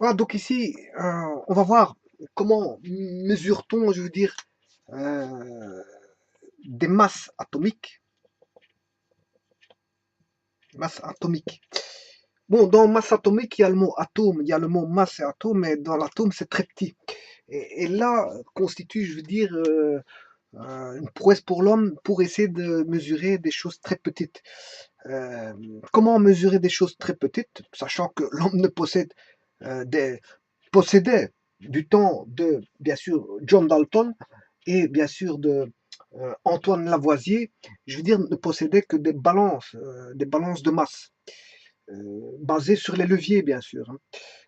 Voilà, donc ici, on va voir comment mesure-t-on, je veux dire, euh, des masses atomiques. Bon, dans masse atomique, il y a le mot atome, il y a le mot masse et atome, mais dans l'atome, c'est très petit. Et là, constitue, je veux dire, une prouesse pour l'homme pour essayer de mesurer des choses très petites. Euh, Comment mesurer des choses très petites, sachant que l'homme ne possède des possédait du temps de, bien sûr, John Dalton et bien sûr de Antoine Lavoisier, je veux dire, ne possédait que des balances de masse, basées sur les leviers, bien sûr, hein.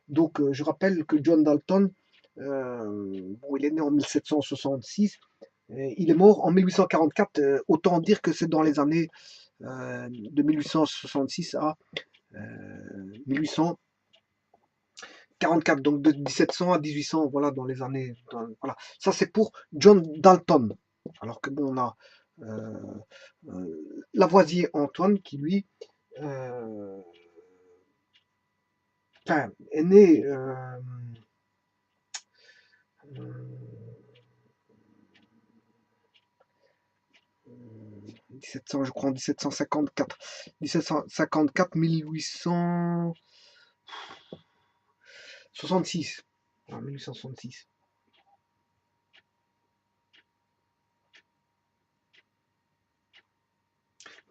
Donc, je rappelle que John Dalton, bon, il est né en 1766, il est mort en 1844, autant dire que c'est dans les années de 1866 à 1800. 44, donc de 1700 à 1800, voilà, dans les années. Voilà. Ça, c'est pour John Dalton. Alors que bon, on a Lavoisier Antoine qui, lui, euh, enfin, est né 1700, je crois, en 1754. 1754, 1866. Ah, 1866.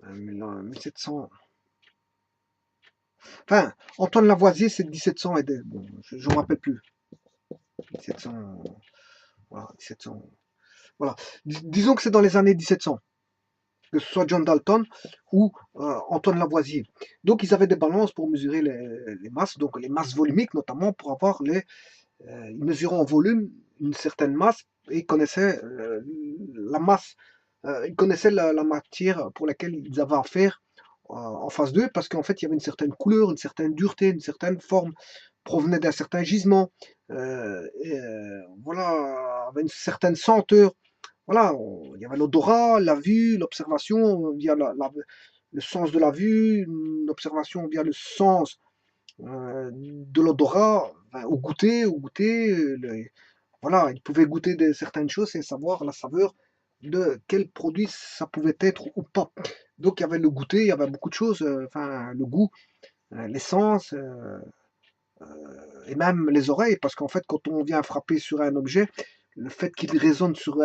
1700. Enfin, Antoine Lavoisier, c'est 1700 et bon, je ne me rappelle plus. 1700. Voilà, 1700. Voilà. Disons que c'est dans les années 1700, que ce soit John Dalton ou Antoine Lavoisier. Donc ils avaient des balances pour mesurer les masses, donc les masses volumiques notamment pour avoir ils mesuraient en volume une certaine masse et ils connaissaient la masse, ils connaissaient la matière pour laquelle ils avaient affaire en phase 2 parce qu'en fait il y avait une certaine couleur, une certaine dureté, une certaine forme provenait d'un certain gisement, voilà, avait une certaine senteur. Voilà, il y avait l'odorat, la vue, l'observation via le sens de la vue, l'observation via le sens de l'odorat, enfin, au goûter, voilà, il pouvait goûter certaines choses et savoir la saveur de quel produit ça pouvait être ou pas. Donc il y avait le goûter, il y avait beaucoup de choses, enfin le goût, l'essence, et même les oreilles, parce qu'en fait, quand on vient frapper sur un objet, le fait qu'il résonne sur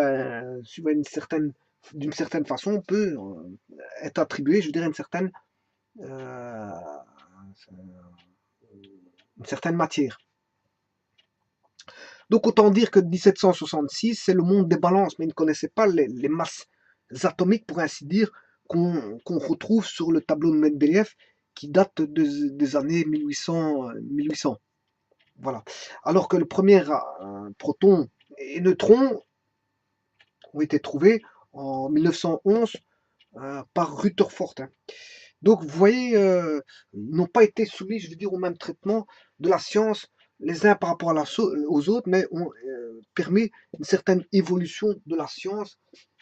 d'une certaine façon peut être attribué, je dirais, euh, une certaine matière. Donc autant dire que 1766, c'est le monde des balances, mais ils ne connaissaient pas les masses atomiques, pour ainsi dire, qu'on retrouve sur le tableau de Mendeleïev, qui date des années 1800. Voilà. Alors que le premier proton et neutron ont été trouvés en 1911 par Rutherford, hein. Donc, vous voyez, ils n'ont pas été soumis, je veux dire, au même traitement de la science, les uns par rapport aux autres, mais ont permis une certaine évolution de la science,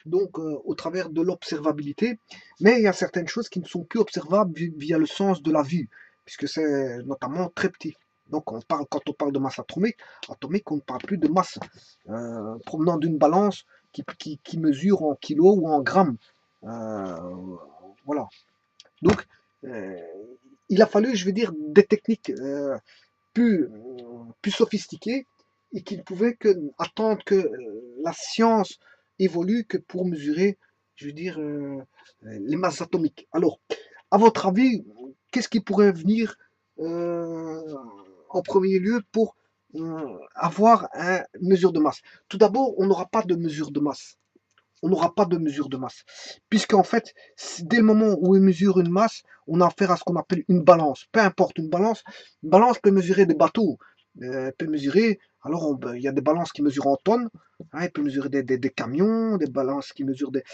donc au travers de l'observabilité. Mais il y a certaines choses qui ne sont plus observables via le sens de la vue, puisque c'est notamment très petit. Donc, quand on parle de masse atomique, on ne parle plus de masse provenant d'une balance qui mesure en kilos ou en grammes. Euh, voilà. Donc, euh, il a fallu, je veux dire, des techniques plus, plus sophistiquées et qui ne pouvaient que attendre que la science évolue que pour mesurer, je veux dire, les masses atomiques. Alors, à votre avis, qu'est-ce qui pourrait venir en premier lieu pour avoir une mesure de masse? Tout d'abord, on n'aura pas de mesure de masse. On n'aura pas de mesure de masse. Puisqu'en fait, dès le moment où on mesure une masse, on a affaire à ce qu'on appelle une balance. Peu importe une balance peut mesurer des bateaux, peut mesurer, alors il y a des balances qui mesurent en tonnes, hein, il peut mesurer des camions, des balances qui mesurent des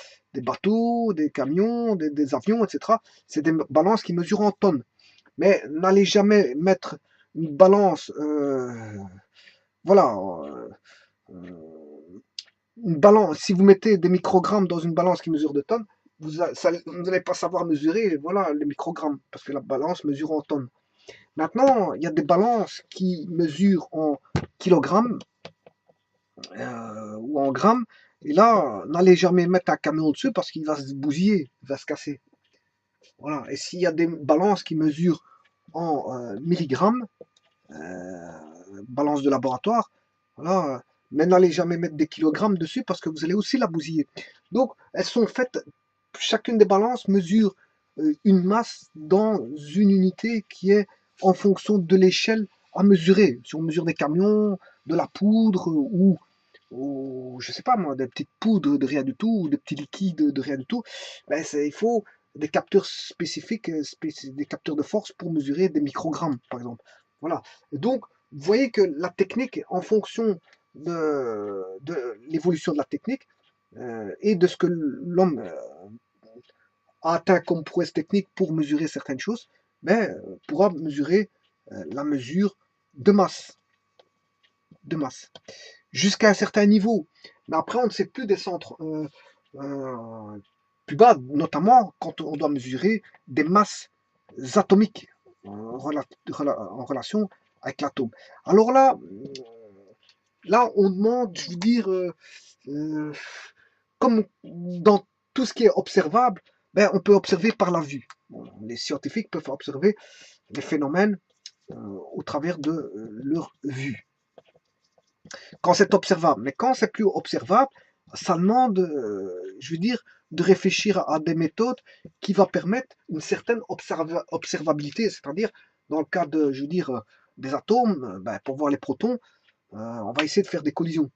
bateaux, des camions, des avions, etc. C'est des balances qui mesurent en tonnes. Mais n'allez jamais mettre une balance, voilà, une balance, si vous mettez des microgrammes dans une balance qui mesure des tonnes, vous n'allez pas savoir mesurer, voilà, les microgrammes, parce que la balance mesure en tonnes. Maintenant, il y a des balances qui mesurent en kilogrammes ou en grammes. Et là, n'allez jamais mettre un camion dessus parce qu'il va se bousiller, il va se casser. Voilà. Et s'il y a des balances qui mesurent en milligrammes, euh, balance de laboratoire, voilà, mais n'allez jamais mettre des kilogrammes dessus parce que vous allez aussi la bousiller. Donc, elles sont faites, chacune des balances mesure une masse dans une unité qui est en fonction de l'échelle à mesurer. Si on mesure des camions, de la poudre ou je sais pas moi, des petites poudres de rien du tout, ou des petits liquides de rien du tout, ben il faut des capteurs spécifiques, des capteurs de force pour mesurer des microgrammes, par exemple. Voilà. Et donc, vous voyez que la technique, en fonction de l'évolution de la technique et de ce que l'homme a atteint comme prouesse technique pour mesurer certaines choses, ben, pourra mesurer la mesure de masse. De masse jusqu'à un certain niveau. Mais après, on ne sait plus descendre plus bas, notamment quand on doit mesurer des masses atomiques en relation avec l'atome. Alors là, on demande, je veux dire, euh, comme dans tout ce qui est observable, ben, on peut observer par la vue. Bon, les scientifiques peuvent observer les phénomènes au travers de leur vue quand c'est observable. Mais quand c'est plus observable, ça demande, je veux dire, de réfléchir à des méthodes qui vont permettre une certaine observabilité. C'est-à-dire, dans le cas de, je veux dire, des atomes, ben, pour voir les protons, on va essayer de faire des collisions,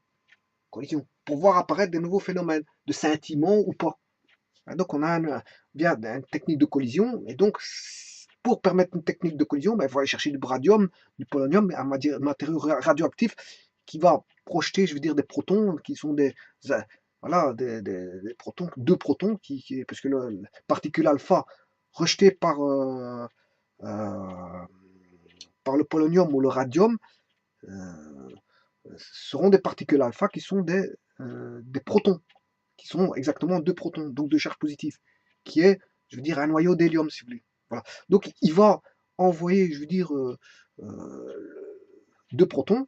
pour voir apparaître des nouveaux phénomènes de scintillement ou pas. Donc, on a bien une technique de collision, et donc, pour permettre une technique de collision, ben, il faut aller chercher du radium, du polonium, un matériau radioactif qui va projeter, je veux dire, des protons qui sont voilà, des protons, deux protons, parce que le particule alpha rejeté par le polonium ou le radium seront des particules alpha qui sont des protons, qui sont exactement deux protons, donc deux charges positives, qui est, je veux dire, un noyau d'hélium, si vous voulez. Voilà. Donc il va envoyer, je veux dire, deux protons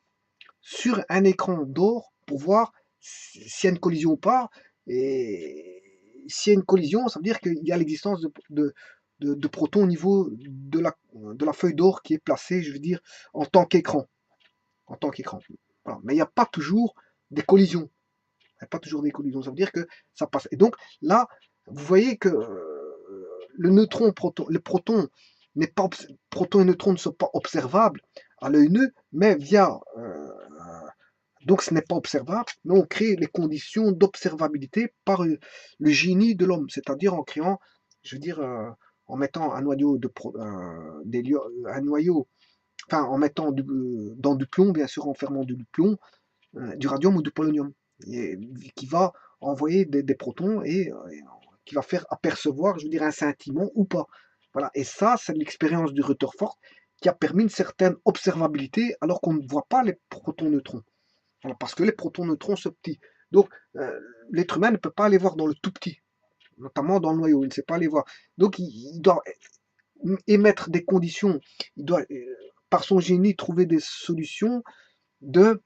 sur un écran d'or pour voir s'il y a une collision ou pas. Et s'il y a une collision, ça veut dire qu'il y a l'existence de protons au niveau de la feuille d'or qui est placée, je veux dire, en tant qu'écran. En tant qu'écran. Voilà. Mais il n'y a pas toujours des collisions. Il n'y a pas toujours des collisions. Ça veut dire que ça passe. Et donc là, vous voyez que le neutron, le proton n'est pas proton et neutron ne sont pas observables à l'œil nu, mais via donc ce n'est pas observable, mais on crée les conditions d'observabilité par le génie de l'homme, c'est-à-dire en créant, je veux dire, en mettant un noyau un noyau, enfin en mettant dans du plomb, bien sûr, en fermant du plomb, du radium ou du polonium, qui va envoyer des protons et qui va faire apercevoir, je veux dire, un scintillement ou pas. Voilà. Et ça, c'est l'expérience du Rutherford qui a permis une certaine observabilité alors qu'on ne voit pas les protons-neutrons. Voilà, parce que les protons-neutrons sont petits. Donc, l'être humain ne peut pas les voir dans le tout petit, notamment dans le noyau, il ne sait pas les voir. Donc, il doit émettre des conditions, il doit, par son génie, trouver des solutions de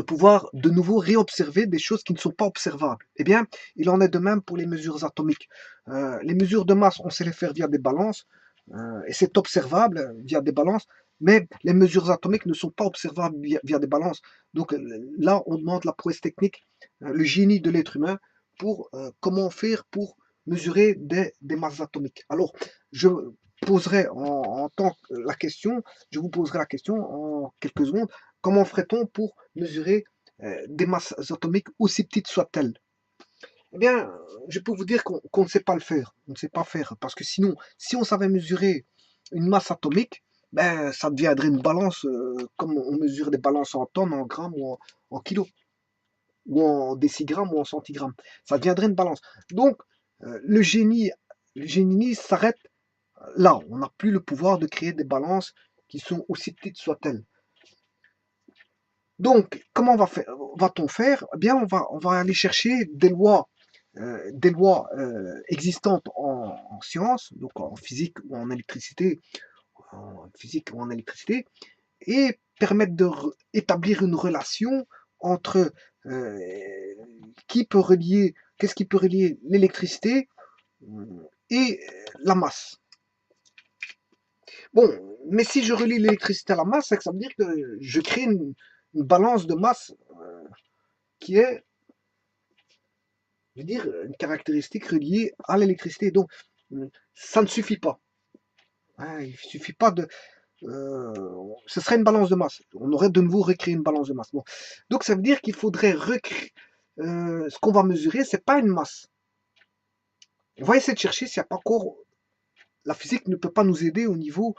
pouvoir de nouveau réobserver des choses qui ne sont pas observables. Eh bien, il en est de même pour les mesures atomiques. Les mesures de masse, on sait les faire via des balances, et c'est observable via des balances, mais les mesures atomiques ne sont pas observables via des balances. Donc là, on demande la prouesse technique, le génie de l'être humain pour comment faire pour mesurer des masses atomiques. Alors, je poserai en tant que la question, je vous poserai la question en quelques secondes. Comment ferait-on pour mesurer des masses atomiques aussi petites soient-elles? Eh bien, je peux vous dire qu'on ne sait pas le faire. On ne sait pas faire. Parce que sinon, si on savait mesurer une masse atomique, ben, ça deviendrait une balance comme on mesure des balances en tonnes, en grammes ou en kilos, ou en décigrammes ou en centigrammes. Ça deviendrait une balance. Donc, le génie s'arrête là. On n'a plus le pouvoir de créer des balances qui sont aussi petites soient-elles. Donc, comment va-t-on faire? Eh bien, on va aller chercher des lois existantes en sciences, donc en physique ou en électricité, en physique ou en électricité, et permettent d'établir une relation entre qu'est-ce qui peut relier l'électricité et la masse. Bon, mais si je relie l'électricité à la masse, ça veut dire que je crée une balance de masse qui est, je veux dire, une caractéristique reliée à l'électricité. Donc, ça ne suffit pas. Hein, il ne suffit pas de... ce serait une balance de masse. On aurait de nouveau recréé une balance de masse. Bon. Donc, ça veut dire qu'il faudrait recréer... ce qu'on va mesurer, c'est pas une masse. On va essayer de chercher s'il n'y a pas encore... La physique ne peut pas nous aider au niveau...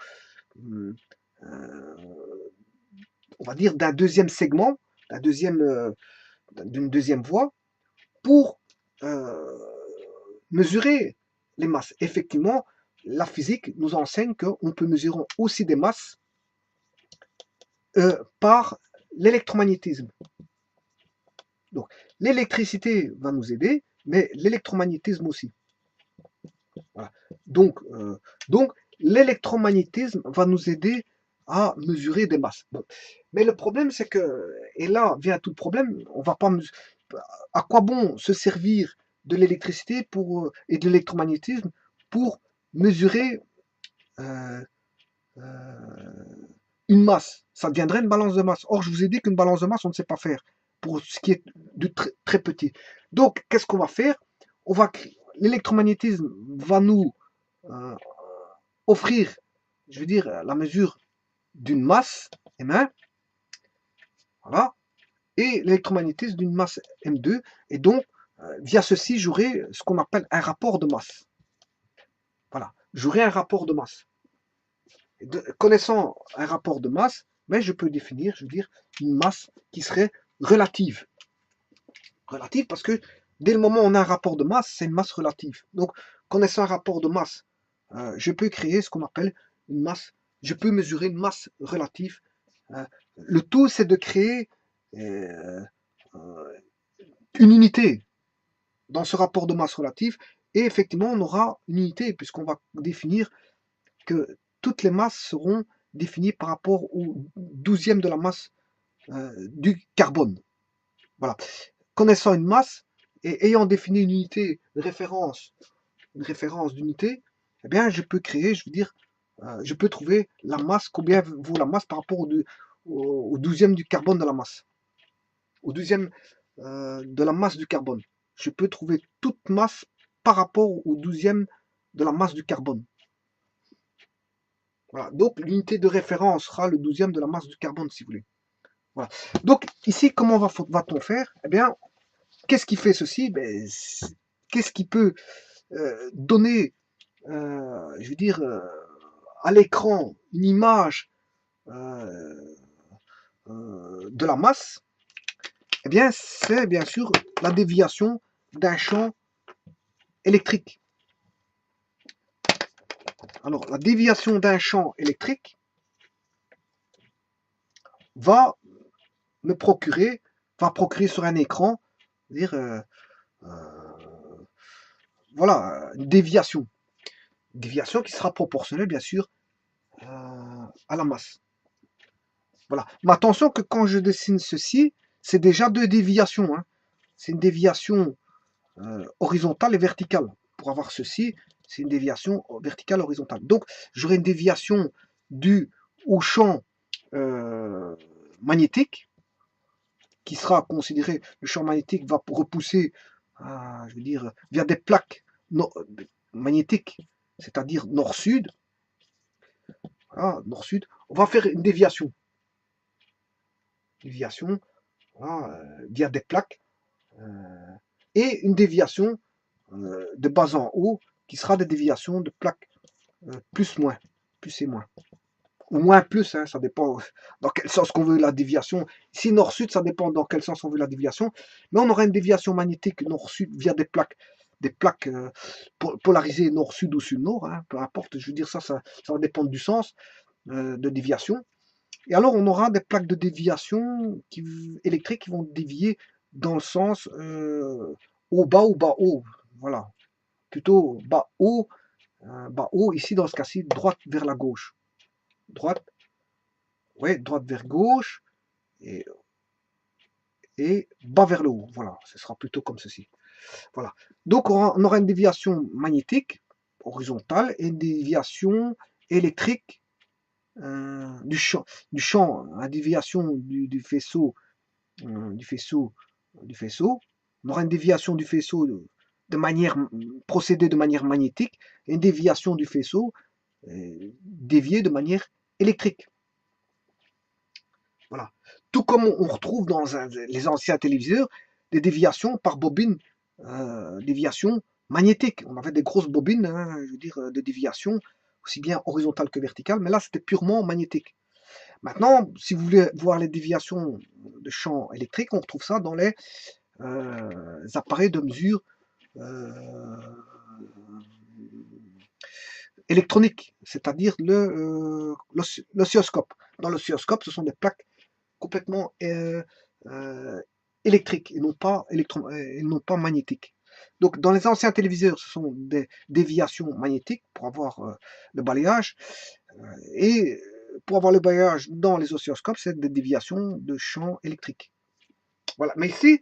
on va dire d'un deuxième segment, d'une deuxième voie, pour mesurer les masses. Effectivement, la physique nous enseigne qu'on peut mesurer aussi des masses par l'électromagnétisme. Donc, l'électricité va nous aider, mais l'électromagnétisme aussi. Voilà. Donc l'électromagnétisme va nous aider à mesurer des masses. Bon. Mais le problème, c'est que, et là vient tout le problème, on va pas à quoi bon se servir de l'électricité et de l'électromagnétisme pour mesurer une masse? Ça deviendrait une balance de masse. Or, je vous ai dit qu'une balance de masse, on ne sait pas faire pour ce qui est de très petit. Donc, qu'est-ce qu'on va faire? L'électromagnétisme va nous offrir, je veux dire, la mesure d'une masse M1, voilà, et l'électromagnétisme d'une masse M2, et donc, via ceci, j'aurai ce qu'on appelle un rapport de masse. Voilà, j'aurai un rapport de masse. Connaissant un rapport de masse, mais je peux définir, je veux dire, une masse qui serait relative. Relative parce que dès le moment où on a un rapport de masse, c'est une masse relative. Donc, connaissant un rapport de masse, je peux créer ce qu'on appelle une masse, je peux mesurer une masse relative. Le tout, c'est de créer une unité dans ce rapport de masse relative, et effectivement, on aura une unité, puisqu'on va définir que toutes les masses seront définies par rapport au 12e de la masse du carbone. Voilà. Connaissant une masse et ayant défini une unité de référence, une référence d'unité, eh bien, je peux créer, je veux dire, je peux trouver la masse, combien vaut la masse par rapport au 12e du carbone de la masse. Au 12e de la masse du carbone. Je peux trouver toute masse par rapport au 12e de la masse du carbone. Voilà. Donc, l'unité de référence sera le 12e de la masse du carbone, si vous voulez. Voilà. Donc, ici, comment va-t-on faire? Eh bien, qu'est-ce qui fait ceci? Ben, qu'est-ce qui peut donner, je veux dire, à l'écran une image de la masse? Eh bien, c'est bien sûr la déviation d'un champ électrique. Alors, la déviation d'un champ électrique va procurer sur un écran, dire, voilà, une déviation. Une déviation qui sera proportionnelle, bien sûr, à la masse. Voilà. Mais attention que quand je dessine ceci, c'est déjà deux déviations. Hein. C'est une déviation horizontale et verticale. Pour avoir ceci, c'est une déviation verticale horizontale. Donc, j'aurai une déviation due au champ magnétique, qui sera considéré, le champ magnétique va repousser, je veux dire, via des plaques magnétiques, c'est-à-dire nord-sud. Voilà, nord-sud. On va faire une déviation. Déviation, voilà, via des plaques. Et une déviation de bas en haut, qui sera des déviations de plaques plus-moins, plus et moins. Ou moins plus, hein, ça dépend dans quel sens qu'on veut la déviation. Ici, nord-sud, ça dépend dans quel sens on veut la déviation. Mais on aura une déviation magnétique nord-sud via des plaques polarisées nord-sud ou sud-nord, hein, peu importe, je veux dire, ça va dépendre du sens de déviation. Et alors, on aura des plaques de déviation électriques qui vont dévier dans le sens haut, bas ou bas, haut. Voilà. Plutôt bas, haut, ici dans ce cas-ci, droite vers la gauche. droite, ouais, droite vers gauche, et, bas vers le haut. Voilà, ce sera plutôt comme ceci. Voilà. Donc on aura une déviation magnétique horizontale et une déviation électrique du champ, la déviation du faisceau, du faisceau, du faisceau. On aura une déviation du faisceau de manière procédée de manière magnétique et une déviation du faisceau déviée de manière électrique. Voilà. Tout comme on retrouve dans les anciens téléviseurs des déviations par bobine, déviations magnétiques. On avait des grosses bobines, hein, je veux dire, de déviation, aussi bien horizontale que verticale, mais là c'était purement magnétique. Maintenant, si vous voulez voir les déviations de champ électrique, on retrouve ça dans les appareils de mesure électronique, c'est-à-dire l'oscilloscope. Dans l'oscilloscope, ce sont des plaques complètement électriques et non pas magnétiques. Donc dans les anciens téléviseurs, ce sont des déviations magnétiques pour avoir le balayage, et pour avoir le balayage dans les oscilloscopes, c'est des déviations de champ électrique. Voilà, mais ici,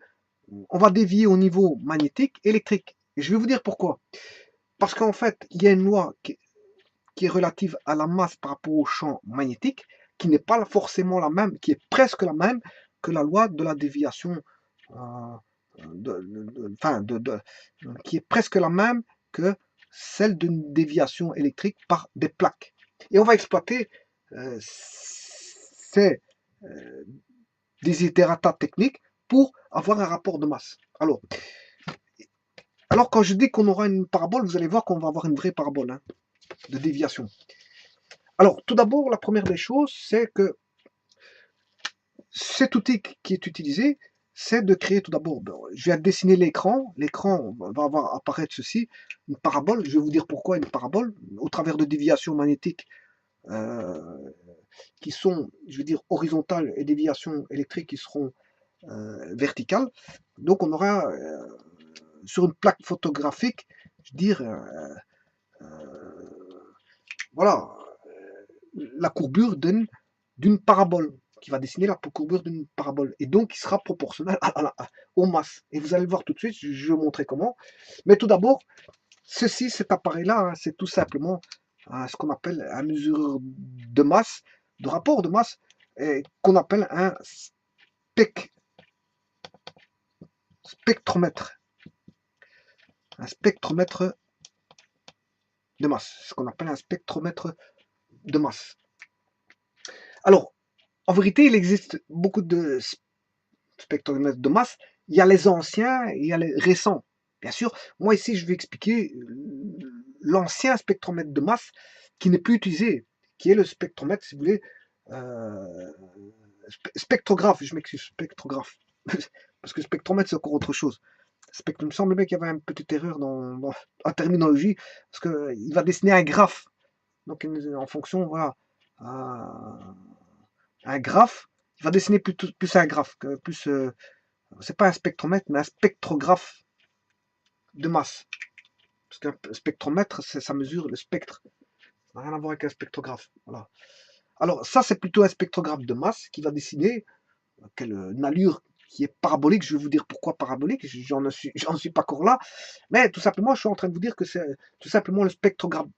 on va dévier au niveau magnétique, électrique. Et je vais vous dire pourquoi. Parce qu'en fait, il y a une loi qui est relative à la masse par rapport au champ magnétique, qui n'est pas forcément la même, qui est presque la même que la loi de la déviation, qui est presque la même que celle d'une déviation électrique par des plaques. Et on va exploiter ces desiderata techniques pour avoir un rapport de masse. Alors quand je dis qu'on aura une parabole, vous allez voir qu'on va avoir une vraie parabole, hein, de déviation. Alors, tout d'abord, la première des choses, c'est que cet outil qui est utilisé, c'est de créer tout d'abord, je vais dessiner l'écran, l'écran va avoir apparaître ceci, une parabole, je vais vous dire pourquoi une parabole, au travers de déviations magnétiques qui sont, je veux dire, horizontales et déviations électriques qui seront verticales. Donc on aura sur une plaque photographique, je veux dire, voilà, la courbure d'une parabole, qui va dessiner la courbure d'une parabole, et donc qui sera proportionnelle aux masses. Et vous allez le voir tout de suite, je vais vous montrer comment. Mais tout d'abord, cet appareil-là, hein, c'est tout simplement ce qu'on appelle un mesureur de masse, de rapport de masse, qu'on appelle un spectromètre. Un spectromètre de masse, ce qu'on appelle un spectromètre de masse. Alors, en vérité, il existe beaucoup de spectromètres de masse. Il y a les anciens et il y a les récents. Bien sûr, moi ici, je vais expliquer l'ancien spectromètre de masse qui n'est plus utilisé, qui est le spectromètre, si vous voulez, spectrographe, je m'excuse, spectrographe. Parce que spectromètre, c'est encore autre chose. Il me semble bien qu'il y avait une petite erreur dans la terminologie, parce qu'il va dessiner un graphe. Donc, en fonction, voilà, un graphe, il va dessiner plus un graphe, plus, c'est pas un spectromètre, mais un spectrographe de masse. Parce qu'un spectromètre, ça mesure le spectre. Ça n'a rien à voir avec un spectrographe. Voilà. Alors, ça, c'est plutôt un spectrographe de masse qui va dessiner une allure qui est parabolique. Je vais vous dire pourquoi parabolique, j'en suis pas encore là. Mais tout simplement, je suis en train de vous dire que c'est tout simplement le spectrographe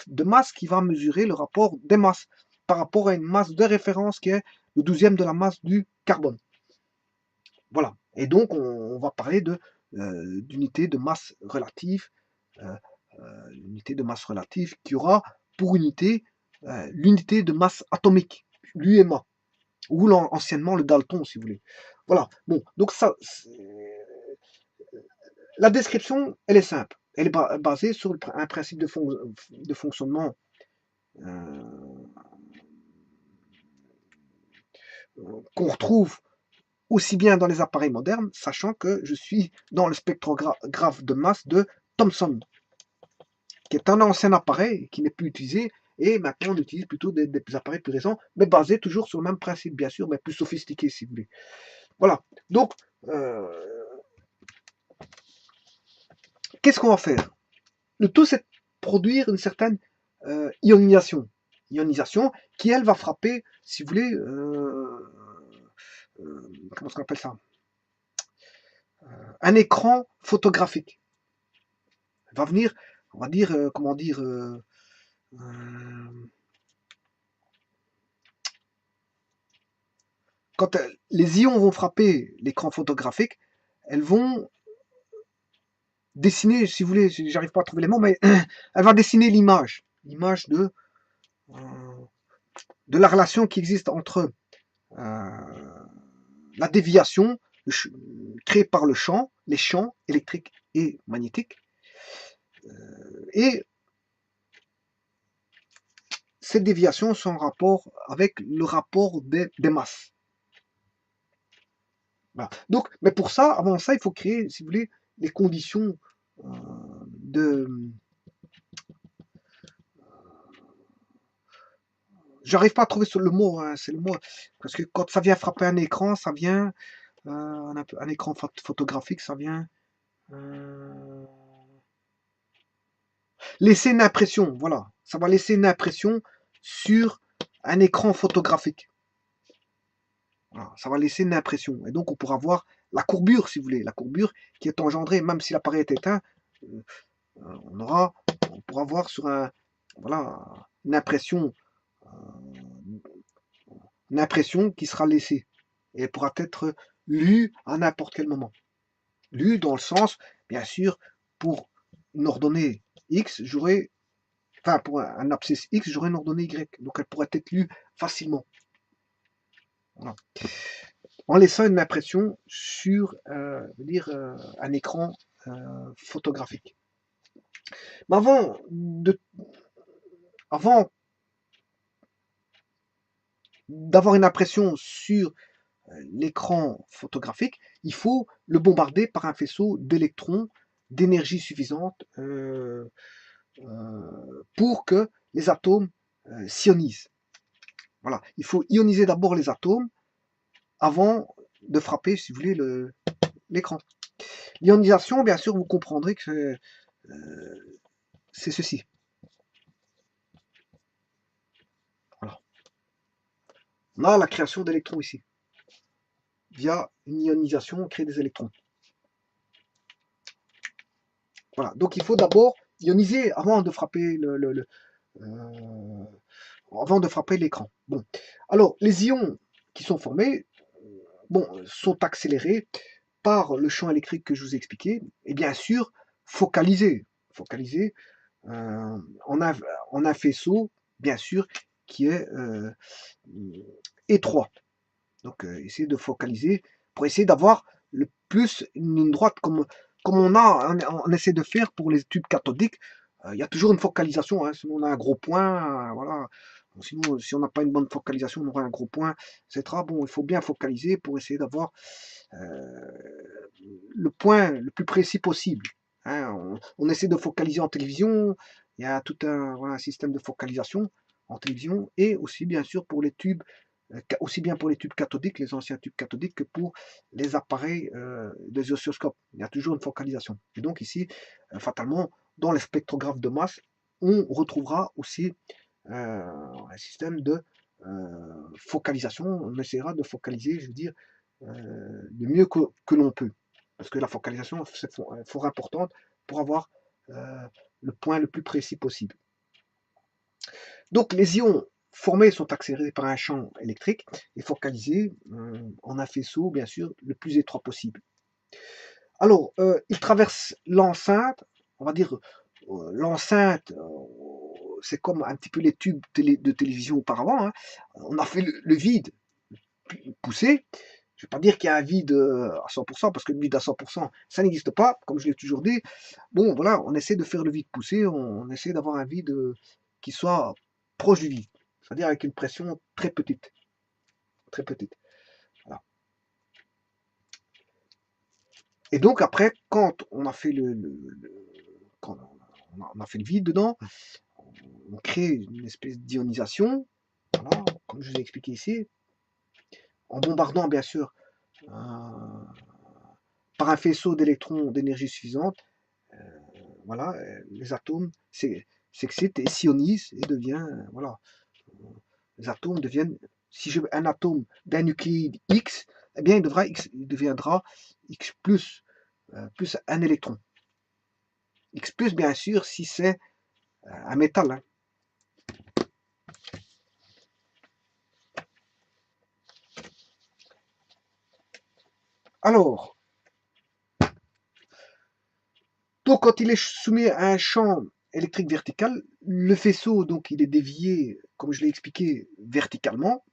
de masse qui va mesurer le rapport des masses par rapport à une masse de référence qui est le 12e de la masse du carbone. Voilà. Et donc, on va parler d'unité de masse relative, l'unité de masse relative qui aura pour unité l'unité de masse atomique, l'UMA, ou anciennement le Dalton, si vous voulez. Voilà. Bon, donc ça, la description, elle est simple. Elle est basée sur un principe de fonctionnement qu'on retrouve aussi bien dans les appareils modernes, sachant que je suis dans le spectrographe de masse de Thomson, qui est un ancien appareil qui n'est plus utilisé, et maintenant on utilise plutôt des appareils plus récents, mais basés toujours sur le même principe, bien sûr, mais plus sophistiqués, si vous voulez. Voilà. Donc, qu'est-ce qu'on va faire? Le tout, c'est de produire une certaine ionisation. ionisation, qui elle va frapper, si vous voulez, comment on appelle ça, un écran photographique. Elle va venir, on va dire, comment dire, quand les ions vont frapper l'écran photographique, elles vont dessiner, si vous voulez, j'arrive pas à trouver les mots, mais elle va dessiner l'image de la relation qui existe entre la déviation créée par le champ, les champs électriques et magnétiques, et cette déviation sont en rapport avec le rapport des masses. Voilà. Donc, mais pour ça, avant ça, il faut créer, si vous voulez, les conditions de... J'arrive pas à trouver le mot, hein, c'est le mot, parce que quand ça vient frapper un écran, ça vient, un écran photographique, ça vient laisser une impression, voilà, ça va laisser une impression sur un écran photographique. Voilà, ça va laisser une impression, et donc on pourra voir la courbure, si vous voulez, la courbure qui est engendrée, même si l'appareil est éteint, on pourra voir sur voilà, une impression qui sera laissée et elle pourra être lue à n'importe quel moment. Lue dans le sens, bien sûr, pour une ordonnée X, pour un abscisse X, j'aurai une ordonnée Y. Donc elle pourrait être lue facilement. Voilà. En laissant une impression sur un écran photographique. Mais avant d'avoir une impression sur l'écran photographique, il faut le bombarder par un faisceau d'électrons d'énergie suffisante pour que les atomes s'ionisent. Voilà, il faut ioniser d'abord les atomes avant de frapper, si vous voulez, l'écran. L'ionisation, bien sûr, vous comprendrez que c'est ceci. Voilà. On a la création d'électrons ici. Via une ionisation, on crée des électrons. Voilà, donc il faut d'abord ioniser avant de frapper avant de frapper l'écran. Bon, alors les ions qui sont formés, sont accélérés par le champ électrique que je vous ai expliqué, et bien sûr focalisés en un faisceau, bien sûr, qui est étroit. Donc essayer de focaliser pour essayer d'avoir le plus une ligne droite comme on essaie de faire pour les tubes cathodiques. Il y a toujours une focalisation, hein, sinon on a un gros point, voilà. Sinon, si on n'a pas une bonne focalisation, on aura un gros point, etc. Bon, il faut bien focaliser pour essayer d'avoir le point le plus précis possible. Hein. On essaie de focaliser en télévision, il y a tout un système de focalisation en télévision, et aussi bien sûr pour les tubes, aussi bien pour les tubes cathodiques, les anciens tubes cathodiques, que pour les appareils des oscilloscopes. Il y a toujours une focalisation. Et donc ici, fatalement, dans les spectrographes de masse, on retrouvera aussi un système de focalisation. On essaiera de focaliser, je veux dire, le mieux que l'on peut. Parce que la focalisation, c'est fort importante pour avoir le point le plus précis possible. Donc les ions formés sont accélérés par un champ électrique et focalisés en un faisceau, bien sûr, le plus étroit possible. Alors, ils traversent l'enceinte, on va dire, l'enceinte, c'est comme un petit peu les tubes de télévision auparavant, hein. On a fait le vide poussé. Je ne vais pas dire qu'il y a un vide à 100%, parce que le vide à 100%, ça n'existe pas, comme je l'ai toujours dit. Bon, voilà, on essaie de faire le vide poussé, on essaie d'avoir un vide qui soit proche du vide, c'est-à-dire avec une pression très petite. Très petite. Voilà. Et donc après, quand on a fait quand on a fait le vide dedans, on crée une espèce d'ionisation, voilà, comme je vous ai expliqué ici, en bombardant bien sûr par un faisceau d'électrons d'énergie suffisante, voilà, les atomes s'excitent et s'ionisent et devient, voilà, atomes deviennent, si j'ai un atome d'un nucléide X, eh bien il deviendra X plus, plus un électron. X plus, bien sûr, si c'est un métal. Hein. Alors, donc quand il est soumis à un champ électrique vertical, le faisceau, donc il est dévié, comme je l'ai expliqué, verticalement.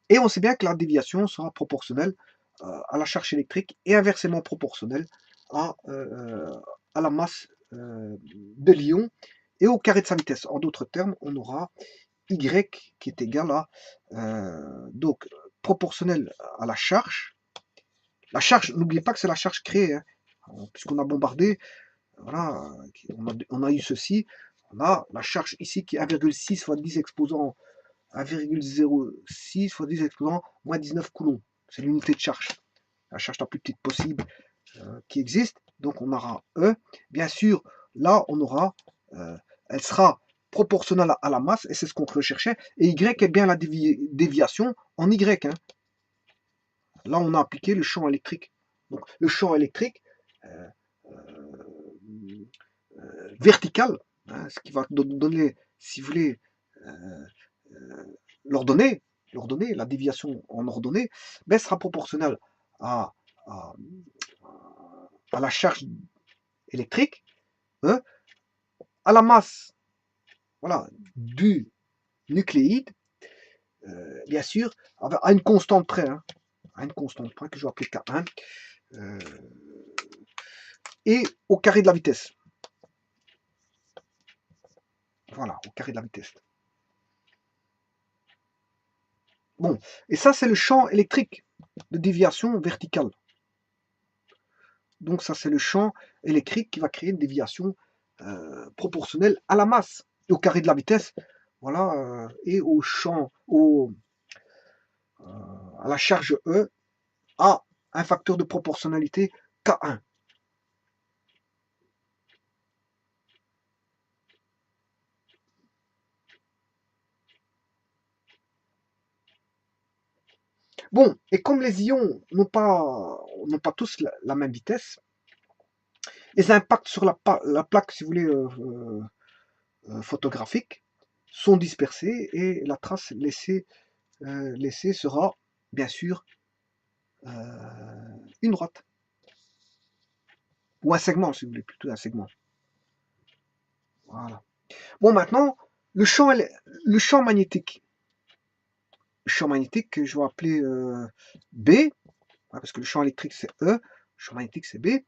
Et on sait bien que la déviation sera proportionnelle à la charge électrique et inversement proportionnelle à la masse de l'ion et au carré de sa vitesse. En d'autres termes, on aura Y qui est égal à donc proportionnel à la charge. La charge, n'oubliez pas que c'est la charge créée, hein, puisqu'on a bombardé, voilà, on a eu ceci, on a la charge ici qui est 1,6 fois 10 exposant 1,06 fois 10 exposant moins 19 coulombs. C'est l'unité de charge, la charge la plus petite possible qui existe. Donc on aura E. Bien sûr, là on aura, elle sera proportionnelle à la masse, et c'est ce qu'on recherchait. Et Y est bien la déviation en Y. Hein. Là on a appliqué le champ électrique. Donc le champ électrique vertical, hein, ce qui va donner, si vous voulez, l'ordonnée, la déviation en ordonnée, ben, sera proportionnelle à, à, à la charge électrique, hein, à la masse, voilà, du nucléide, bien sûr, à une constante près, hein, à une constante près que je vais appeler K1, et au carré de la vitesse. Voilà, au carré de la vitesse. Bon, et ça c'est le champ électrique de déviation verticale. Donc ça c'est le champ électrique qui va créer une déviation proportionnelle à la masse et au carré de la vitesse, voilà, et au champ, à la charge E, à un facteur de proportionnalité K1. Bon, et comme les ions n'ont pas tous la même vitesse, les impacts sur la plaque, si vous voulez, photographique, sont dispersés et la trace laissée sera, bien sûr, une droite. Ou un segment, si vous voulez, plutôt un segment. Voilà. Bon, maintenant, le champ magnétique. Le champ magnétique que je vais appeler B, parce que le champ électrique c'est E, le champ magnétique c'est B,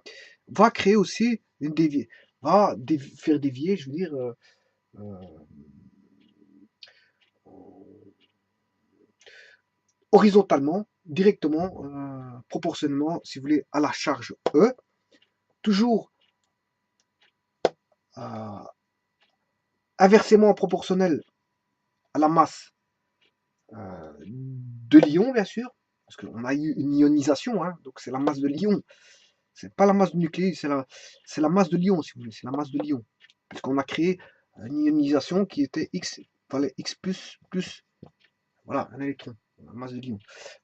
va créer aussi une déviée, va faire dévier, je veux dire, horizontalement, directement, proportionnellement, si vous voulez, à la charge E, toujours inversement proportionnel à la masse de l'ion, bien sûr, parce qu'on a eu une ionisation, hein, donc c'est la masse de l'ion, c'est pas la masse du nucléide, c'est la masse de l'ion, si vous voulez, c'est la masse de l'ion, puisqu'on a créé une ionisation qui était X, fallait X plus, voilà, un électron, la masse de l'ion.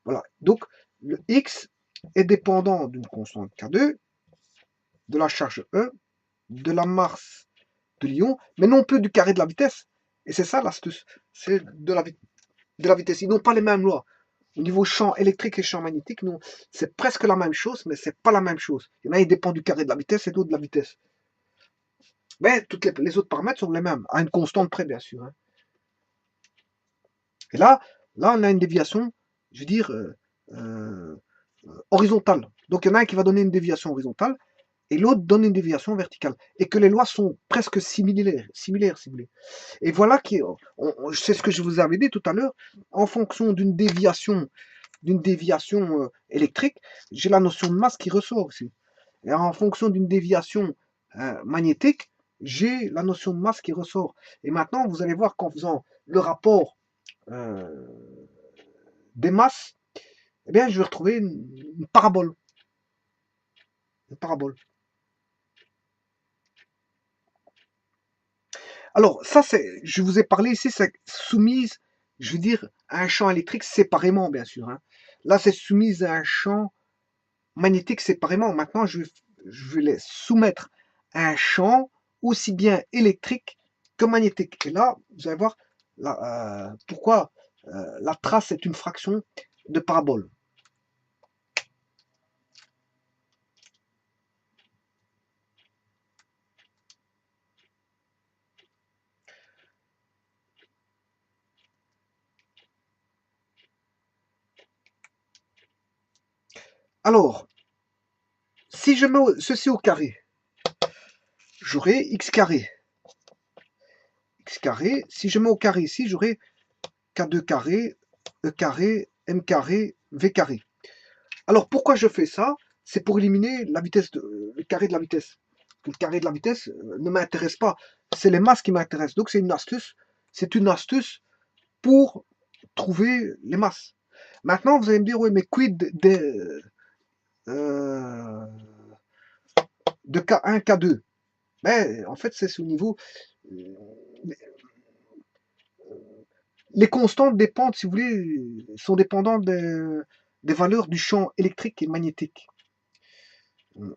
Voilà, donc le X est dépendant d'une constante K2, de la charge E, de la masse de l'ion, mais non plus du carré de la vitesse. Et c'est ça l'astuce, c'est de la vitesse. Ils n'ont pas les mêmes lois. Au niveau champ électrique et champ magnétique, c'est presque la même chose, mais c'est pas la même chose. Il y en a, il dépend du carré de la vitesse et d'autres de la vitesse. Mais toutes les autres paramètres sont les mêmes, à une constante près, bien sûr. Hein. Et là, on a une déviation, je veux dire, horizontale. Donc il y en a un qui va donner une déviation horizontale, et l'autre donne une déviation verticale. Et que les lois sont presque similaires, si vous voulez. Et voilà, c'est ce que je vous avais dit tout à l'heure, en fonction d'une déviation électrique, j'ai la notion de masse qui ressort aussi. Et en fonction d'une déviation magnétique, j'ai la notion de masse qui ressort. Et maintenant, vous allez voir qu'en faisant le rapport des masses, eh bien, je vais retrouver une parabole. Une parabole. Alors, ça, je vous ai parlé ici, c'est soumise, je veux dire, à un champ électrique séparément, bien sûr, hein. Là, c'est soumise à un champ magnétique séparément. Maintenant, je vais les soumettre à un champ aussi bien électrique que magnétique. Et là, vous allez voir pourquoi la trace est une fraction de parabole. Alors, si je mets ceci au carré, j'aurai x carré. X carré. Si je mets au carré ici, j'aurai K2 carré, E carré, M carré, V carré. Alors pourquoi je fais ça? C'est pour éliminer la vitesse, le carré de la vitesse. Le carré de la vitesse ne m'intéresse pas. C'est les masses qui m'intéressent. Donc c'est une astuce. C'est une astuce pour trouver les masses. Maintenant, vous allez me dire, oui, mais quid euh, de K1, K2? Mais en fait, c'est au niveau. Les constantes dépendent, si vous voulez, sont dépendantes des valeurs du champ électrique et magnétique.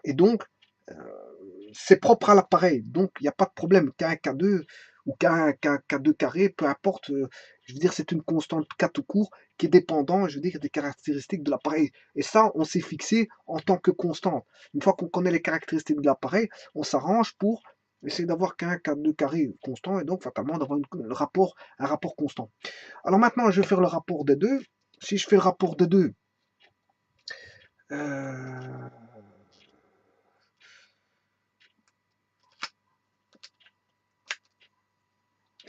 Et donc, euh, c'est propre à l'appareil. Donc, il n'y a pas de problème. K1, K2 ou K1, K2 carré, peu importe. Je veux dire, c'est une constante K tout court qui est dépendant, je veux dire, des caractéristiques de l'appareil. Et ça, on s'est fixé en tant que constante. Une fois qu'on connaît les caractéristiques de l'appareil, on s'arrange pour essayer d'avoir qu'un K2 carré constant et donc fatalement d'avoir un rapport constant. Alors maintenant, je vais faire le rapport des deux. Si je fais le rapport des deux, euh,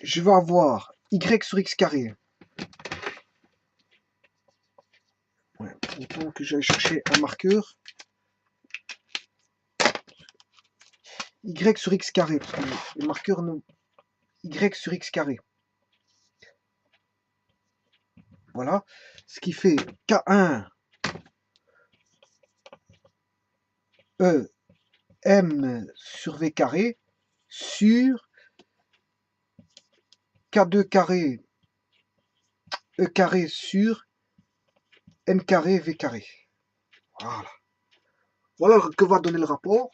je vais avoir y sur x carré. Ouais, autant que j'aille chercher un marqueur. Y sur x carré, parce que le marqueur non. Y sur x carré. Voilà. Ce qui fait K1 E M sur V carré sur K2 carré E carré sur M carré V carré. Voilà. Voilà que va donner le rapport.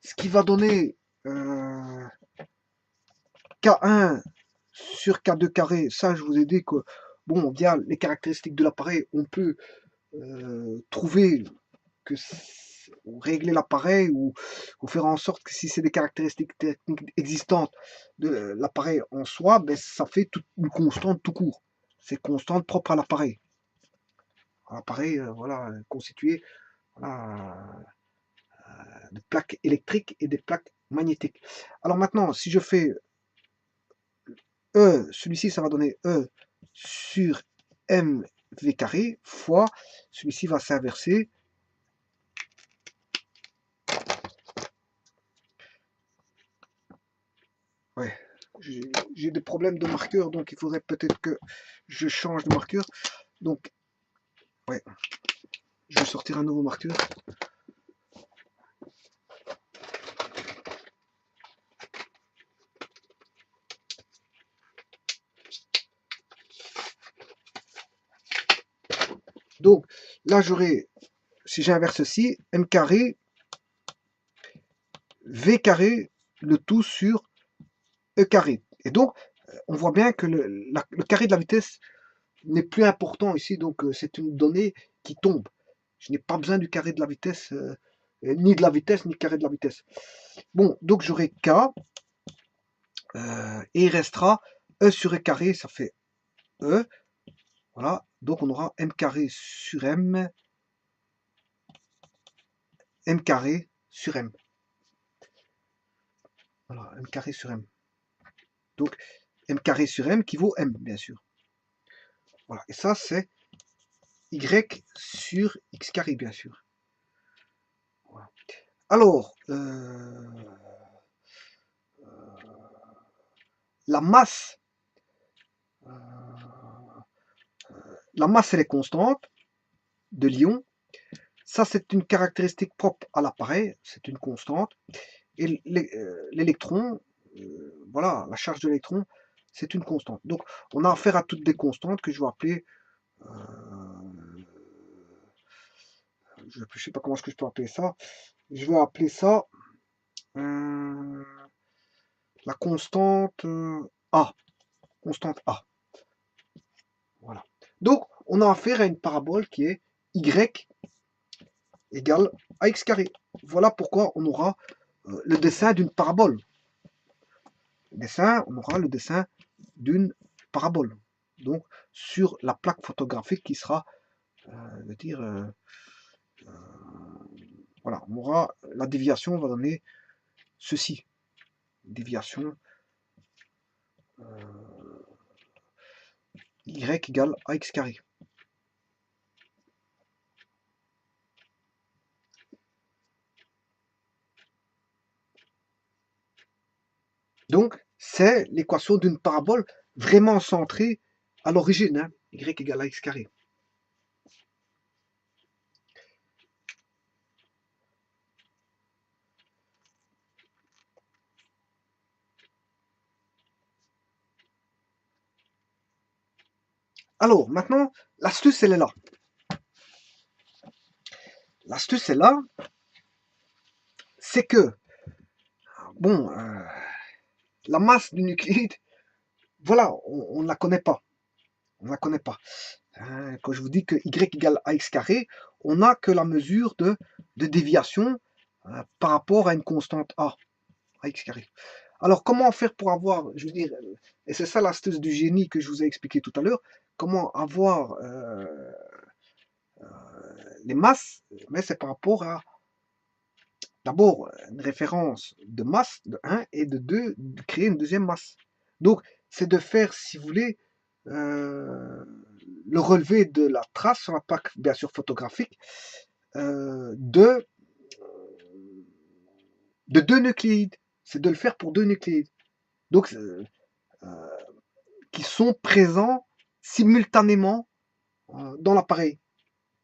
Ce qui va donner K1 sur K2 carré, ça je vous ai dit que, bon, via les caractéristiques de l'appareil, on peut trouver que ou régler l'appareil ou faire en sorte que si c'est des caractéristiques techniques existantes de l'appareil en soi, ben, ça fait une constante tout court. C'est constante propre à l'appareil. L'appareil, voilà, constitué voilà, de plaques électriques et des plaques magnétiques. Alors maintenant, si je fais E, celui-ci, ça va donner E sur mv carré fois, celui-ci va s'inverser. Ouais, j'ai des problèmes de marqueur, donc il faudrait peut-être que je change de marqueur. Donc, ouais, je vais sortir un nouveau marqueur. Donc, là, j'aurai, si j'inverse ceci, m carré, v carré, le tout sur e carré. Et donc, on voit bien que le carré de la vitesse n'est plus important ici, donc c'est une donnée qui tombe. Je n'ai pas besoin du carré de la vitesse, ni de la vitesse, ni carré de la vitesse. Bon, donc j'aurai K, et il restera E sur E carré, ça fait E. Voilà, donc on aura M carré sur M, M carré sur M. Voilà, M carré sur M. Donc M carré sur M qui vaut M, bien sûr. Voilà, et ça c'est Y sur X carré, bien sûr. Voilà. Alors, la masse, elle est constante de l'ion. Ça, c'est une caractéristique propre à l'appareil, c'est une constante. Et l'électron, voilà, la charge de l'électron, c'est une constante. Donc, on a affaire à toutes des constantes que je vais appeler, je ne sais pas comment est-ce que je peux appeler ça. Je vais appeler ça la constante A. Constante A. Voilà. Donc, on a affaire à une parabole qui est Y égale AX carré. Voilà pourquoi on aura le dessin d'une parabole. On aura le dessin d'une parabole. Donc, sur la plaque photographique qui sera, voilà, on aura la déviation va donner ceci. Déviation Y égale AX carré. Donc, c'est l'équation d'une parabole vraiment centrée à l'origine, hein, Y égale AX carré. Alors, maintenant, l'astuce, elle est là. L'astuce, est là, c'est que, bon, la masse du nucléide, voilà, on ne la connaît pas. On ne la connaît pas. Hein, quand je vous dis que Y égale AX carré, on n'a que la mesure de déviation par rapport à une constante A, AX carré. Alors, comment faire pour avoir, je veux dire, et c'est ça l'astuce du génie que je vous ai expliqué tout à l'heure, comment avoir les masses, mais c'est par rapport à, d'abord, une référence de masse, de 1, et de 2, de créer une deuxième masse. Donc, c'est de faire, si vous voulez, le relevé de la trace sur la plaque, bien sûr, photographique, de deux nucléides. C'est de le faire pour deux nucléides. Donc, qui sont présents simultanément dans l'appareil.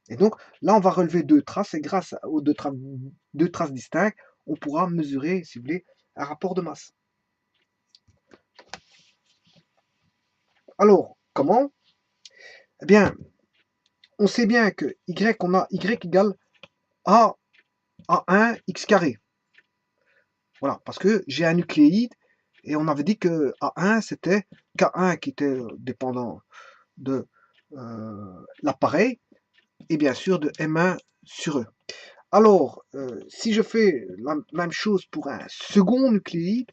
Et donc, là, on va relever deux traces, et grâce aux deux traces distinctes, on pourra mesurer, si vous voulez, un rapport de masse. Alors, comment? Eh bien, on sait bien que on a Y égale A1 X carré. Voilà, parce que j'ai un nucléide, et on avait dit que A1, c'était K1 qui était dépendant de l'appareil, et bien sûr de M1 sur E. Alors, si je fais la même chose pour un second nucléide,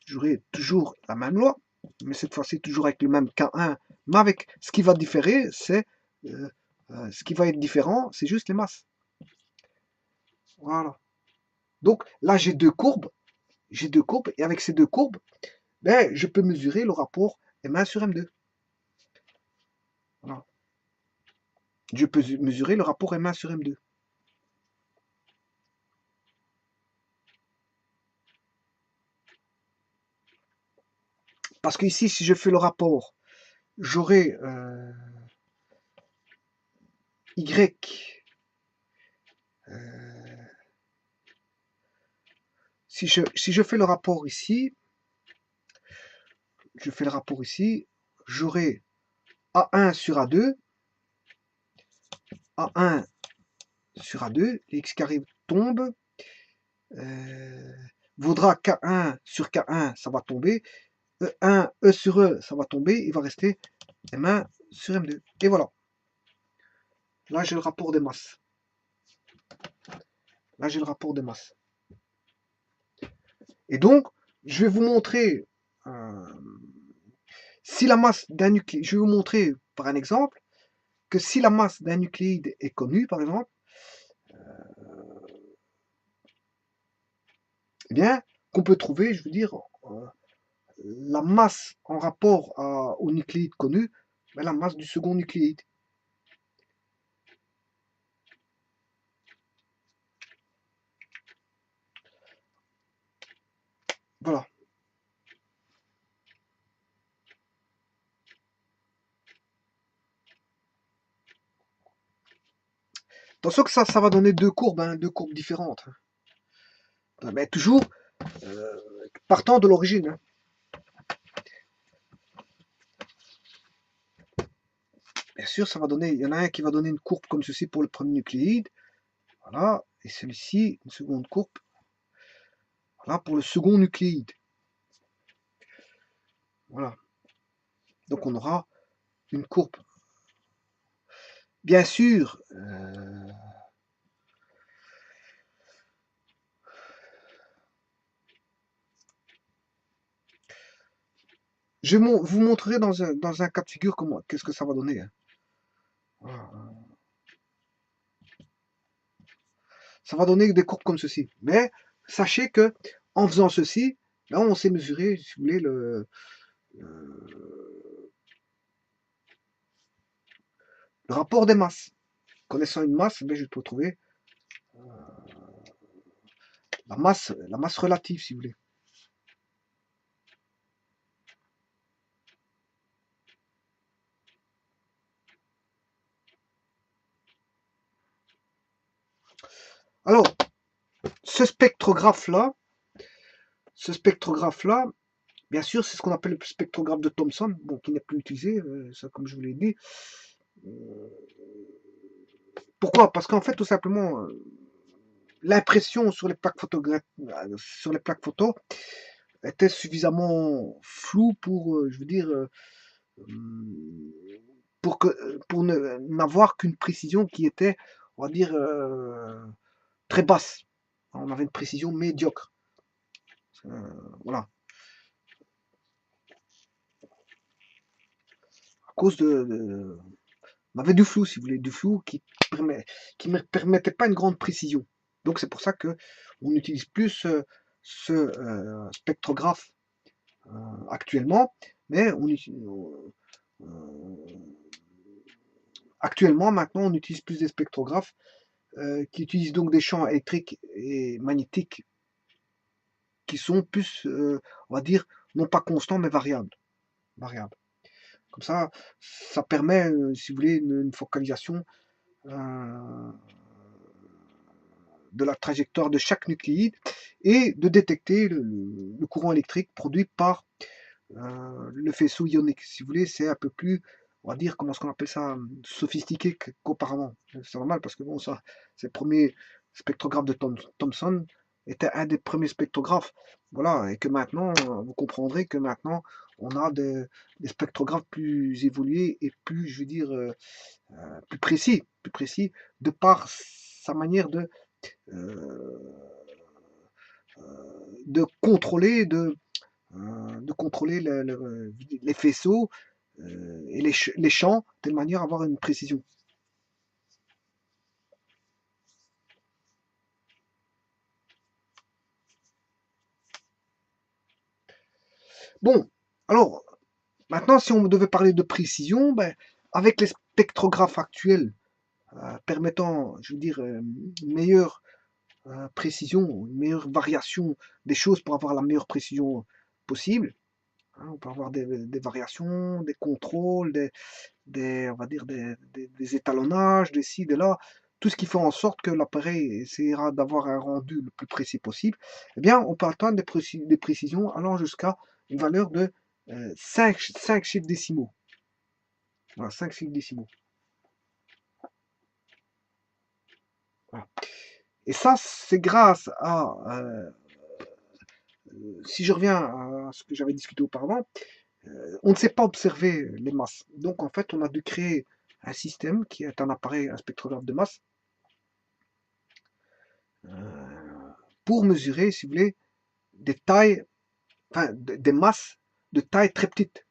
j'aurai toujours la même loi, mais cette fois-ci toujours avec le même K1, mais avec ce qui va différer, c'est ce qui va être différent, c'est juste les masses. Voilà. Donc là, j'ai deux courbes, et avec ces deux courbes, ben, je peux mesurer le rapport M1 sur M2. Voilà. Je peux mesurer le rapport M1 sur M2. Parce que ici, si je fais le rapport, j'aurai Y. Si je fais le rapport ici, j'aurai A1 sur A2, A1 sur A2, X carré tombe, vaudra K1 sur K1, ça va tomber, E1, E sur E, ça va tomber, il va rester M1 sur M2. Et voilà. Là, j'ai le rapport des masses. Et donc, je vais vous montrer si la masse d'un nucléide, je vais vous montrer par un exemple que si la masse d'un nucléide est connue, par exemple, eh bien, qu'on peut trouver, je veux dire, la masse en rapport au nucléide connu, ben, la masse du second nucléide. Voilà. Attention que ça va donner deux courbes différentes. Mais toujours partant de l'origine. Hein. Bien sûr, ça va donner, il y en a un qui va donner une courbe comme ceci pour le premier nucléide. Voilà, et celui-ci, une seconde courbe. Voilà, pour le second nucléide. Voilà. Donc on aura une courbe. Bien sûr, je vous montrerai dans un cas de figure qu'est-ce que ça va donner. Hein. Voilà. Ça va donner des courbes comme ceci. Mais sachez que en faisant ceci, là on sait mesurer, si vous voulez, le rapport des masses. Connaissant une masse, je peux trouver la masse relative, si vous voulez. Alors, ce spectrographe-là, bien sûr, c'est ce qu'on appelle le spectrographe de Thomson, bon, qui n'est plus utilisé, ça, comme je vous l'ai dit. Pourquoi? Parce qu'en fait, tout simplement, l'impression sur les plaques photo était suffisamment floue pour, je veux dire, pour n'avoir qu'une précision qui était, on va dire, très basse. On avait une précision médiocre. Voilà. À cause on avait du flou, si vous voulez, du flou qui ne permettait pas une grande précision. Donc c'est pour ça que on n'utilise plus ce spectrographe actuellement, mais actuellement maintenant on utilise plus des spectrographes qui utilisent donc des champs électriques et magnétiques qui sont plus, on va dire, non pas constants mais variables. Comme ça permet, si vous voulez, une focalisation de la trajectoire de chaque nucléide et de détecter le courant électrique produit par le faisceau ionique. Si vous voulez, c'est un peu plus, on va dire, comment est-ce qu'on appelle ça, sophistiqué qu'auparavant. C'est normal parce que bon, ça, c'est le premier spectrographe de Thomson était un des premiers spectrographes. Voilà, et que maintenant, vous comprendrez que maintenant, on a des spectrographes plus évolués et plus, je veux dire, plus précis, de par sa manière contrôler, de contrôler les faisceaux et les champs, de telle manière à avoir une précision. Bon, alors, maintenant, si on devait parler de précision, ben, avec les spectrographes actuels permettant, je veux dire, une meilleure précision, une meilleure variation des choses pour avoir la meilleure précision possible, hein, on peut avoir des variations, des contrôles, on va dire des étalonnages, des ci, des là, tout ce qui fait en sorte que l'appareil essaiera d'avoir un rendu le plus précis possible, eh bien, on peut atteindre des précisions allant jusqu'à une valeur de 5 chiffres décimaux. Voilà, 5 chiffres décimaux. Voilà. Et ça, c'est grâce à, si je reviens à ce que j'avais discuté auparavant, on ne sait pas observer les masses. Donc en fait, on a dû créer un système qui est un appareil, un spectrographe de masse, pour mesurer, si vous voulez, des tailles, enfin des masses de taille très petite.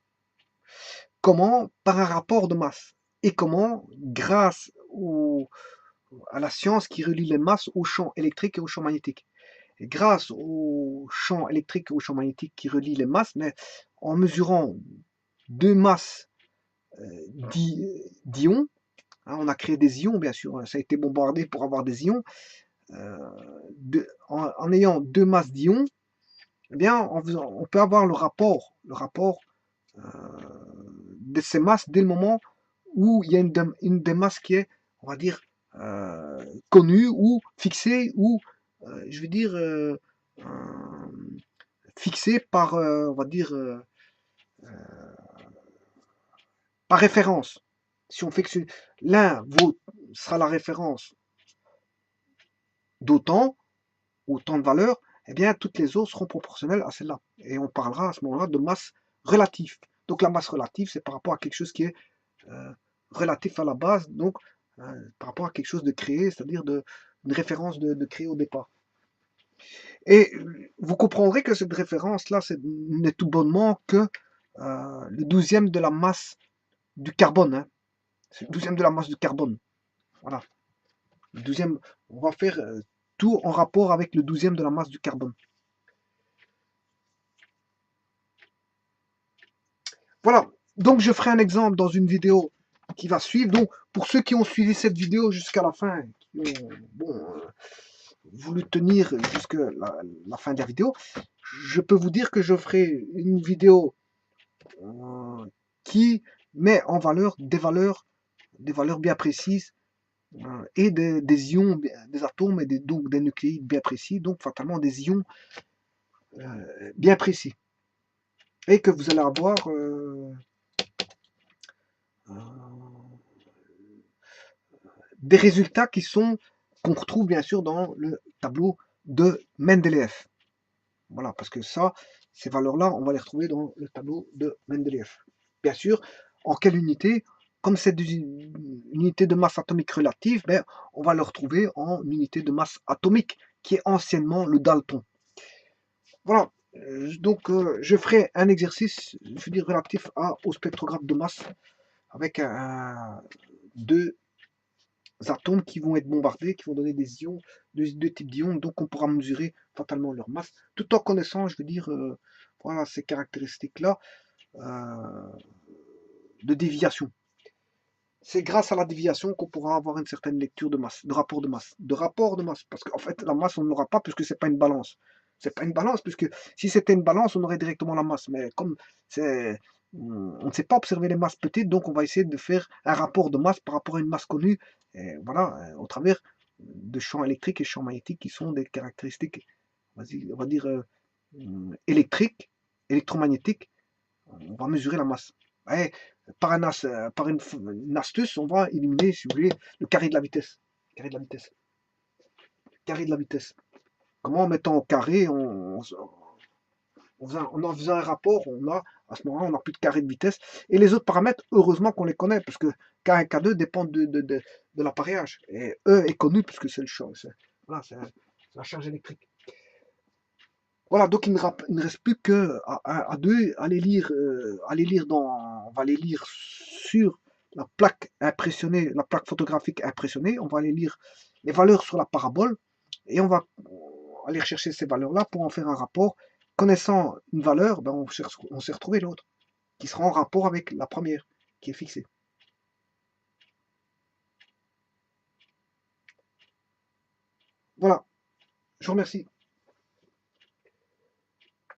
Comment? Par un rapport de masse. Et comment? Grâce à la science qui relie les masses au champ électrique et au champ magnétique. Et grâce au champ électrique et au champ magnétique qui relie les masses, mais en mesurant deux masses d'ions, hein, on a créé des ions, bien sûr, ça a été bombardé pour avoir des ions, en ayant deux masses d'ions, eh bien, on peut avoir le rapport de ces masses dès le moment où il y a une des masses qui est, on va dire, connue ou fixée ou, je veux dire, fixé par, on va dire, par référence. Si on fait que l'un sera la référence d'autant, autant de valeur, eh bien, toutes les autres seront proportionnelles à celle-là. Et on parlera à ce moment-là de masse relative. Donc la masse relative, c'est par rapport à quelque chose qui est relatif à la base, donc par rapport à quelque chose de créé, c'est-à-dire une référence de créé au départ. Et vous comprendrez que cette référence-là, n'est tout bonnement que le 12e de la masse du carbone. Hein. C'est le 12e de la masse du carbone. Voilà. Le 12e, on va faire tout en rapport avec le 12e de la masse du carbone. Voilà. Donc, je ferai un exemple dans une vidéo qui va suivre. Donc, pour ceux qui ont suivi cette vidéo jusqu'à la fin, qui ont voulu tenir jusqu'à la fin de la vidéo, je peux vous dire que je ferai une vidéo qui met en valeur des valeurs bien précises et des ions, des atomes et donc des nucléides bien précis, donc fatalement des ions bien précis. Et que vous allez avoir des résultats qu'on retrouve bien sûr dans le tableau de Mendeleev. Voilà, parce que ça, ces valeurs-là, on va les retrouver dans le tableau de Mendeleev. Bien sûr, en quelle unité? Comme c'est une unité de masse atomique relative, ben, on va le retrouver en unité de masse atomique, qui est anciennement le Dalton. Voilà, donc je ferai un exercice, je veux dire, relatif au spectrographe de masse, avec deux atomes qui vont être bombardés, qui vont donner des ions, deux types d'ions, donc on pourra mesurer fatalement leur masse, tout en connaissant, je veux dire, voilà, ces caractéristiques-là de déviation. C'est grâce à la déviation qu'on pourra avoir une certaine lecture de masse, de rapport de masse, parce qu'en fait, la masse, on ne l'aura pas puisque c'est pas une balance. C'est pas une balance, puisque si c'était une balance, on aurait directement la masse, mais comme on ne sait pas observer les masses petites, donc on va essayer de faire un rapport de masse par rapport à une masse connue, et voilà, au travers de champs électriques et champs magnétiques qui sont des caractéristiques, on va dire, électriques, électromagnétiques. On va mesurer la masse. Et par une astuce, on va éliminer, si vous voulez, le carré de la vitesse. Carré de la vitesse. Carré de la vitesse. Comment en mettant au carré, en faisant un rapport, à ce moment-là, on n'a plus de carré de vitesse. Et les autres paramètres, heureusement qu'on les connaît, parce que K1 et K2 dépendent de l'appareillage. Et E est connu, puisque c'est le champ. Voilà, c'est la charge électrique. Voilà, donc il ne reste plus que à deux, on va les lire sur la plaque impressionnée, la plaque photographique impressionnée, on va aller lire les valeurs sur la parabole et on va aller rechercher ces valeurs-là pour en faire un rapport. Connaissant une valeur, ben on sait retrouver l'autre, qui sera en rapport avec la première, qui est fixée. Voilà, je vous remercie.